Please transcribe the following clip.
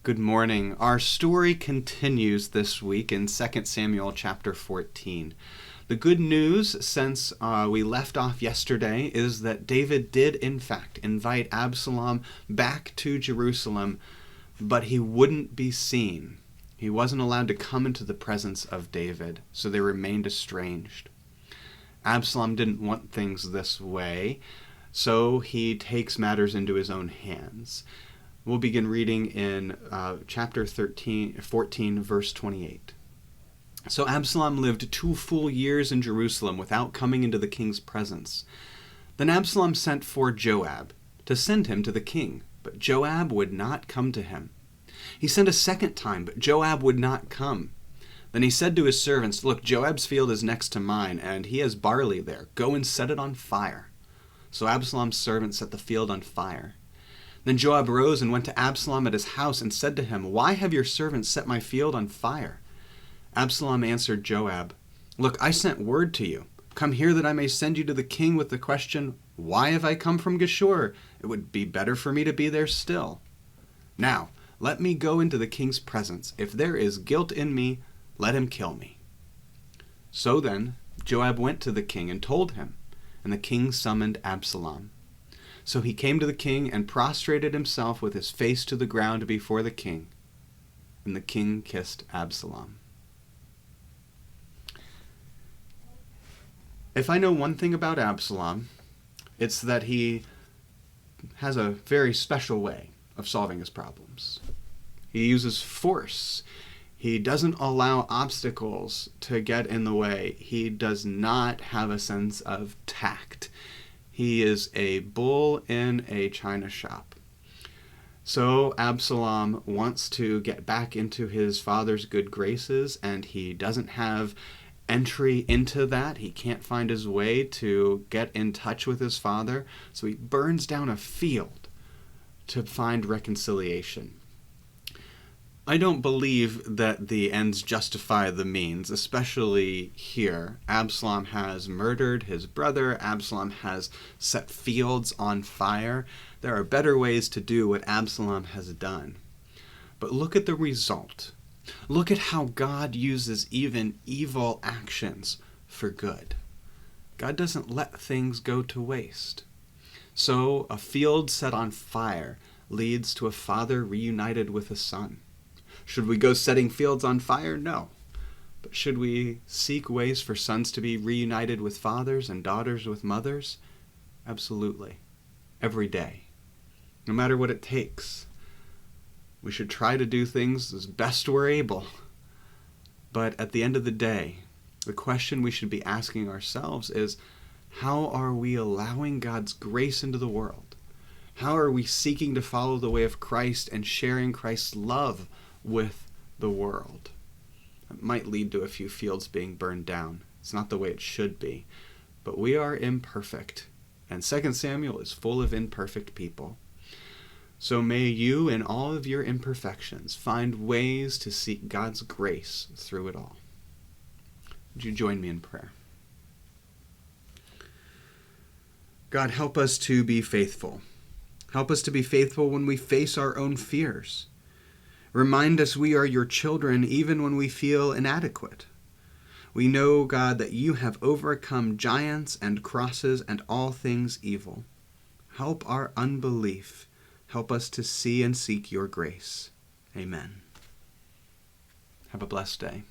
Good morning. Our story continues this week in 2 Samuel chapter 14. The good news since we left off yesterday is that David did in fact invite Absalom back to Jerusalem, but he wouldn't be seen. He wasn't allowed to come into the presence of David, so they remained estranged. Absalom didn't want things this way, so he takes matters into his own hands. We'll begin reading in chapter 14, verse 28. So Absalom lived 2 full years in Jerusalem without coming into the king's presence. Then Absalom sent for Joab to send him to the king, but Joab would not come to him. He sent a second time, but Joab would not come. Then he said to his servants, "Look, Joab's field is next to mine, and he has barley there. Go and set it on fire." So Absalom's servants set the field on fire. Then Joab rose and went to Absalom at his house and said to him, "Why have your servants set my field on fire?" Absalom answered Joab, "Look, I sent word to you. Come here that I may send you to the king with the question, 'Why have I come from Geshur? It would be better for me to be there still.' Now, let me go into the king's presence. If there is guilt in me, let him kill me." So then Joab went to the king and told him, and the king summoned Absalom. So he came to the king and prostrated himself with his face to the ground before the king, and the king kissed Absalom. If I know one thing about Absalom, it's that he has a very special way of solving his problems. He uses force. He doesn't allow obstacles to get in the way. He does not have a sense of tact. He is a bull in a china shop. So Absalom wants to get back into his father's good graces, and he doesn't have entry into that. He can't find his way to get in touch with his father, so he burns down a field to find reconciliation. I don't believe that the ends justify the means, especially here. Absalom has murdered his brother. Absalom has set fields on fire. There are better ways to do what Absalom has done. But look at the result. Look at how God uses even evil actions for good. God doesn't let things go to waste. So a field set on fire leads to a father reunited with a son. Should we go setting fields on fire? No. But should we seek ways for sons to be reunited with fathers and daughters with mothers? Absolutely. Every day. No matter what it takes. We should try to do things as best we're able. But at the end of the day, the question we should be asking ourselves is, how are we allowing God's grace into the world? How are we seeking to follow the way of Christ and sharing Christ's love with the world? It might lead to a few fields being burned down. It's not the way it should be. But we are imperfect, and 2 Samuel is full of imperfect people. So may you, in all of your imperfections, find ways to seek God's grace through it all. Would you join me in prayer? God, help us to be faithful. Help us to be faithful when we face our own fears. Remind us we are your children even when we feel inadequate. We know, God, that you have overcome giants and crosses and all things evil. Help our unbelief. Help us to see and seek your grace. Amen. Have a blessed day.